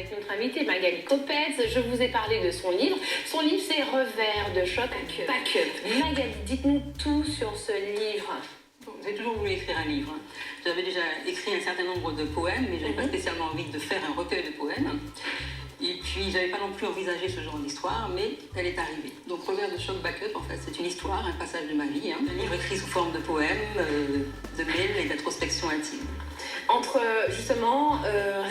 Avec notre invitée Magali Coppens, je vous ai parlé de son livre. Son livre, c'est Revers de choc, Pack Up. Magali, dites-nous tout sur ce livre. J'ai toujours voulu écrire un livre. J'avais déjà écrit un certain nombre de poèmes, mais je n'avais pas spécialement envie de faire un recueil de poèmes. Et puis, je n'avais pas non plus envisagé ce genre d'histoire, mais elle est arrivée. Donc, Revers de choc, Pack Up, en fait, c'est une histoire, un passage de ma vie. Un livre écrit sous forme de poèmes, de mails et d'introspection intime. Entre, justement,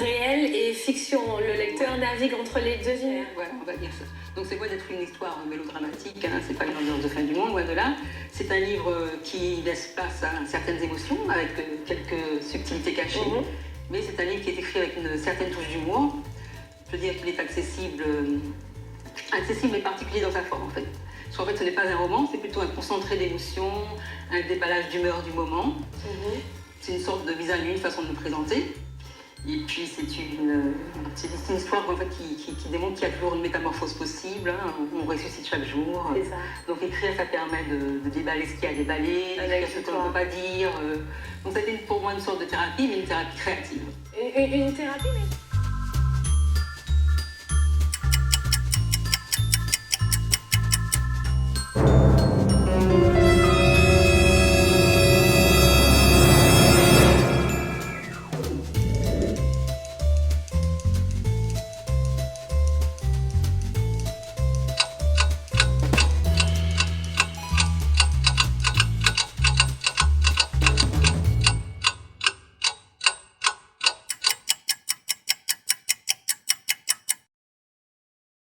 réel et fiction, le lecteur navigue entre les deux univers. Voilà, on va dire ça. Donc, c'est loin d'être une histoire mélodramatique, hein, c'est pas une ambiance de fin du monde, loin de là. C'est un livre qui laisse place à certaines émotions, avec quelques subtilités cachées. Mais c'est un livre qui est écrit avec une certaine touche d'humour. Je veux dire qu'il est accessible mais particulier dans sa forme, en fait. Parce qu'en fait, ce n'est pas un roman, c'est plutôt un concentré d'émotions, un déballage d'humeur du moment. C'est une sorte de mise à nu, une façon de nous présenter. Et puis, c'est une histoire en fait, qui démontre qu'il y a toujours une métamorphose possible. Hein. On ressuscite chaque jour. C'est ça. Donc, écrire, ça permet de déballer ce qu'il y a à déballer, d'écrire ce qu'on ne peut pas dire. Donc, c'était pour moi une sorte de thérapie, mais une thérapie créative. Une thérapie, mais